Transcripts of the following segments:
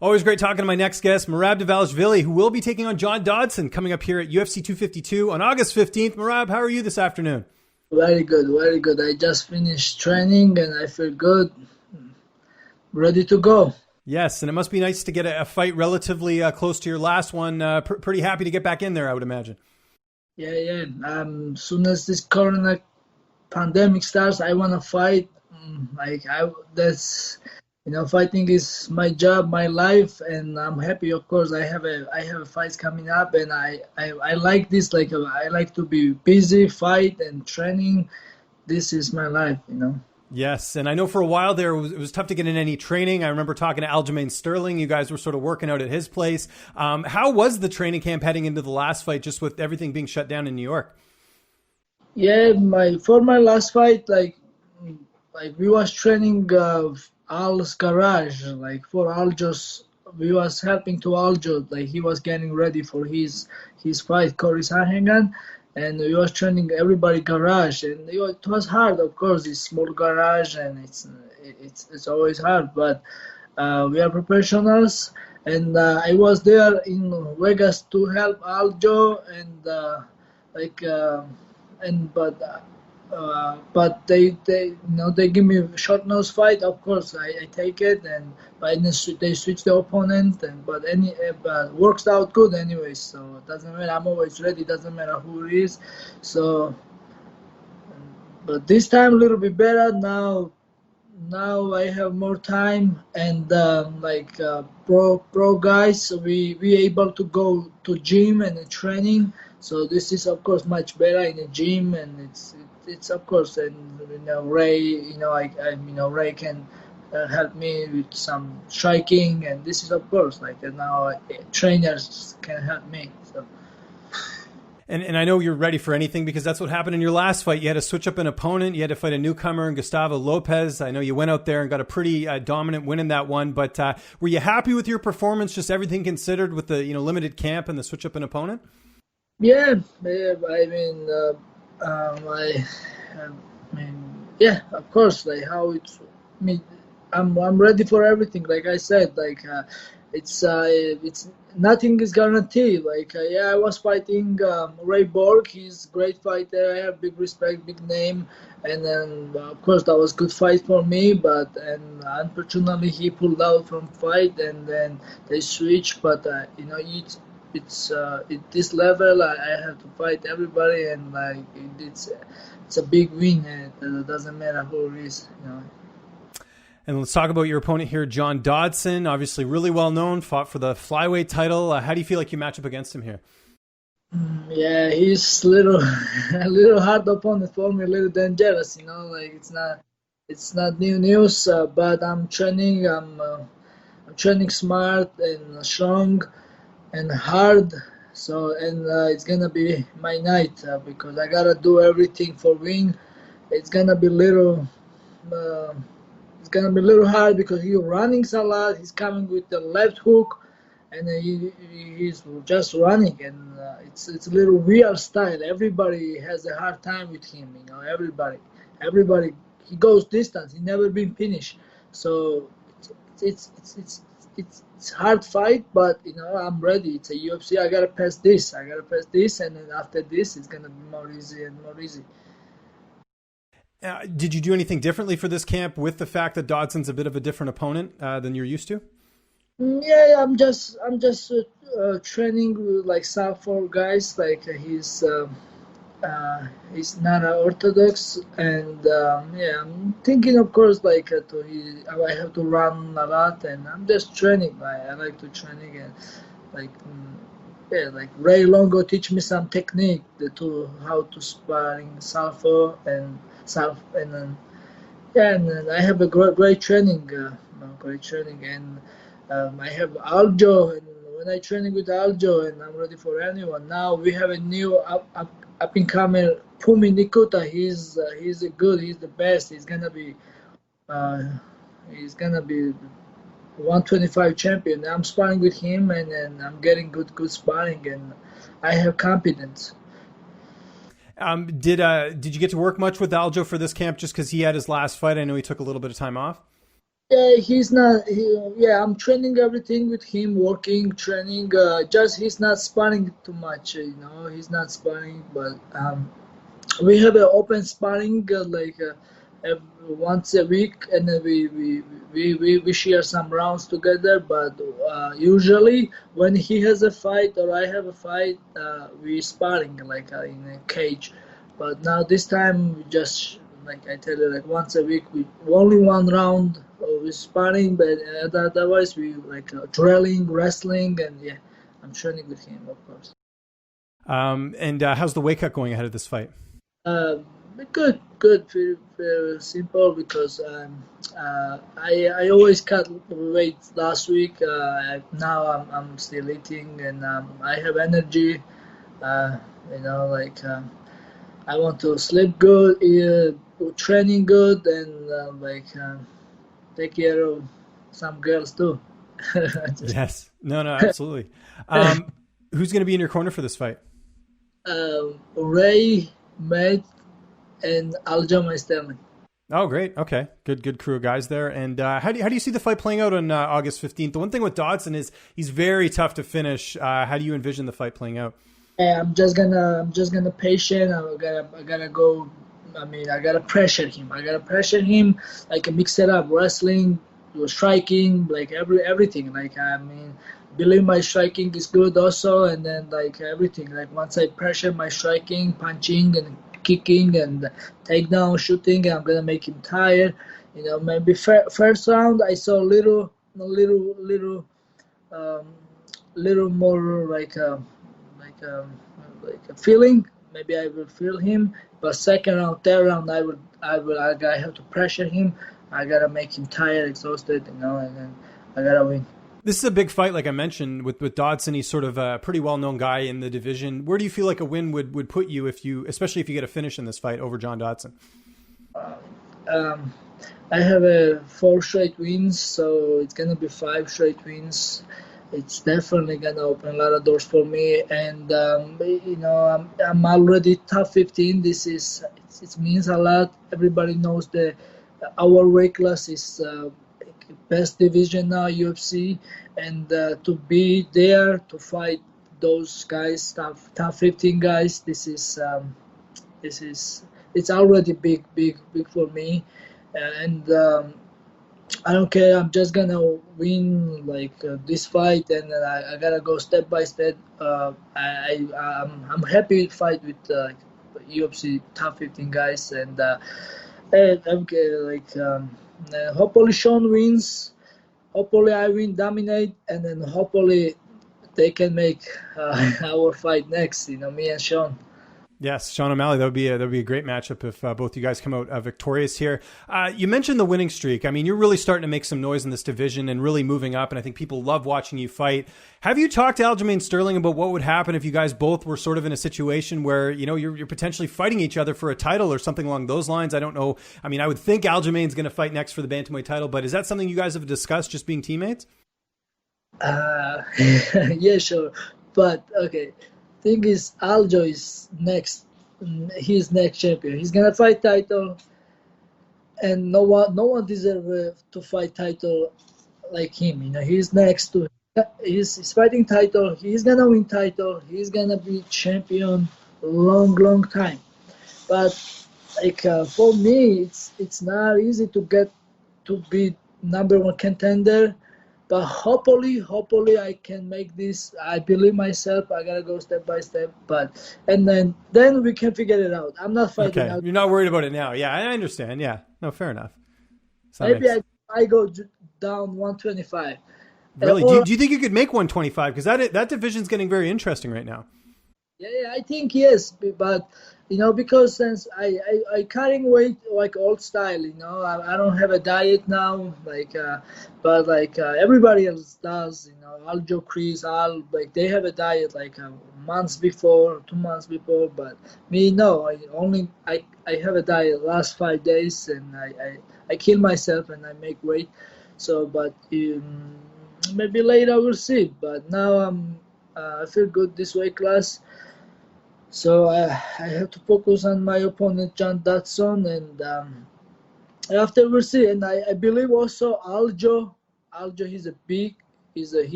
Always great talking to my next guest, Merab Dvalishvili, who will be taking on John Dodson coming up here at UFC 252 on August 15th. Merab, how are you this afternoon? Very good, very good. I just finished training and I feel good, ready to go. Yes, and it must be nice to get a fight relatively close to your last one. Pretty happy to get back in there, I would imagine. Yeah. Soon as this corona pandemic starts, I want to fight. Fighting is my job, my life, and I'm happy. Of course, I have a fight coming up, and I like this. I like to be busy, fight, and training. This is my life. Yes, and I know for a while there it was tough to get in any training. I remember talking to Aljamain Sterling. You guys were sort of working out at his place. How was the training camp heading into the last fight, just with everything being shut down in New York? Yeah, for my last fight, we was training Al's garage, for Aljo's. We was helping to Aljo, he was getting ready for his fight, Corey Sahangan. And we was training everybody garage, and it was hard. Of course, it's small garage, and it's always hard. But we are professionals, and I was there in Vegas to help Aljo, but they give me a short nose fight. Of course, I take it, but they switch the opponent, but works out good anyway. So it doesn't matter. I'm always ready. Doesn't matter who it is. So, but this time a little bit better now. Now I have more time, and pro guys, we able to go to gym and training. So this is of course much better in the gym, and it's of course, and Ray, Ray can help me with some striking, and this is of course now trainers can help me. So. And I know you're ready for anything because that's what happened in your last fight. You had to switch up an opponent. You had to fight a newcomer, Gustavo Lopez. I know you went out there and got a pretty dominant win in that one. But were you happy with your performance, just everything considered, with the limited camp and the switch up an opponent? Yeah. Yeah, of course. I'm ready for everything. Like I said, it's nothing is guaranteed. I was fighting Ray Borg. He's a great fighter. I have big respect, big name, and then of course that was good fight for me. But unfortunately he pulled out from fight, and then they switched. But it's at this level I have to fight everybody, and it's a big win. It doesn't matter who it is. And let's talk about your opponent here, John Dodson. Obviously, really well known, fought for the flyweight title. How do you feel like you match up against him here? Yeah, he's a little hard opponent for me, a little dangerous. It's not new news. But I'm training. I'm training smart and strong and hard. So it's gonna be my night because I gotta do everything for win. It's gonna be little. It's gonna be a little hard because he's running a lot. He's coming with the left hook, and he's just running, and it's a little weird style. Everybody has a hard time with him. Everybody. He goes distance. He never been finished. So it's hard fight, but I'm ready. It's a UFC. I gotta pass this. And then after this, it's gonna be more easy and more easy. Did you do anything differently for this camp with the fact that Dodson's a bit of a different opponent than you're used to? Yeah, I'm just training with southpaw guys. He's not orthodox, and I'm thinking, of course, I have to run a lot, and I'm just training. I like to training, and Ray Longo teach me some technique to how to sparring southpaw and then I have a great training, and I have Aljo, and when I training with Aljo, and I'm ready for anyone. Now we have a new up and comer, Pumi Nikuta. He's good. He's the best. He's gonna be 125 champion. I'm sparring with him, and then I'm getting good sparring, and I have confidence. Did you get to work much with Aljo for this camp just because he had his last fight? I know he took a little bit of time off. Yeah, he's not. Yeah, I'm training everything with him, working, training. Just he's not sparring too much. He's not sparring, but we have an open sparring once a week, and then we share some rounds together. But usually, when he has a fight or I have a fight, we sparring in a cage. But now this time we just like I tell you, like once a week, we only one round we sparring, but otherwise we drilling, wrestling, and yeah, I'm training with him, of course. And how's the weight cut going ahead of this fight? Uh, Good, good, very, very simple because I always cut weight last week. Now I'm still eating and I have energy. Uh, I want to sleep good, training good, and take care of some girls too. Yes. No, absolutely. Who's going to be in your corner for this fight? Ray, Matt, and Aljamain Sterling. Oh, great. Okay. Good crew of guys there. And how do you see the fight playing out on August 15th? The one thing with Dodson is he's very tough to finish. How do you envision the fight playing out? I'm just gonna patient. I gotta go. I mean, I gotta pressure him. Like mix it up, wrestling, striking, like everything. Like I mean, believe my striking is good also, and then like everything. Like once I pressure my striking, punching and kicking and takedown, shooting, I'm gonna make him tired. Maybe first round I saw um, little more like like a feeling. Maybe I will feel him, but second round, third round, I have to pressure him. I gotta make him tired, exhausted, and then I gotta win. This is a big fight, like I mentioned, with Dodson. He's sort of a pretty well-known guy in the division. Where do you feel like a win would put you especially if you get a finish in this fight over John Dodson? I have 4 straight wins, so it's gonna be 5 straight wins. It's definitely gonna open a lot of doors for me, and I'm already top 15. It means a lot. Everybody knows that our weight class is best division now, UFC, and to be there to fight those guys, top 15 guys, this is it's already big for me, and I don't care. I'm just gonna win this fight, and I gotta go step by step. I'm happy to fight with UFC top 15 guys, and okay, hopefully Sean wins. Hopefully I win, dominate, and then hopefully they can make our fight next. Me and Sean. Yes, Sean O'Malley. That would be a great matchup if both you guys come out victorious here. You mentioned the winning streak. I mean, you're really starting to make some noise in this division and really moving up. And I think people love watching you fight. Have you talked to Aljamain Sterling about what would happen if you guys both were sort of in a situation where you're potentially fighting each other for a title or something along those lines? I don't know. I mean, I would think Aljamain's going to fight next for the bantamweight title, but is that something you guys have discussed, just being teammates? Yeah, sure. But okay. Thing is, Aljo is next. He's next champion. He's gonna fight title, and no one deserves to fight title like him. He's next to. He's fighting title. He's gonna win title. He's gonna be champion long time. But for me, it's not easy to get to be number one contender. But hopefully I can make this. I believe myself. I gotta go step by step. And then we can figure it out. I'm not fighting. Okay, you're not worried about it now. Yeah, I understand. Yeah, no, fair enough. Maybe I go down 125. Really? Do you think you could make 125? Because that division's getting very interesting right now. Yeah, I think yes, but because since I cutting weight like old style, I don't have a diet now, but everybody else does, Aljo, Chris, they have a diet months before, 2 months before, but me no, I have a diet last 5 days, and I kill myself and I make weight, so but maybe later we'll see, but now I feel good this weight class. So I have to focus on my opponent, John Dodson, and After we'll see, and I believe also Aljo. Aljo, he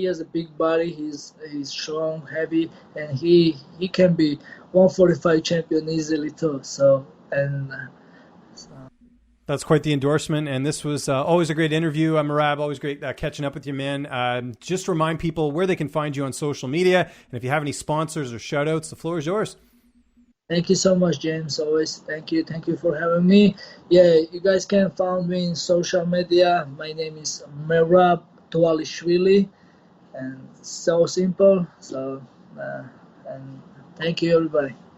has a big body. He's strong, heavy, and he can be 145 champion easily too. So and so, That's quite the endorsement. And this was always a great interview. Merab, always great catching up with you, man. Just remind people where they can find you on social media. And if you have any sponsors or shout outs, the floor is yours. thank you so much, James. Always thank you for having me. Yeah, you guys can find me in social media. My name is Merab Dvalishvili, and so simple. So and thank you, everybody.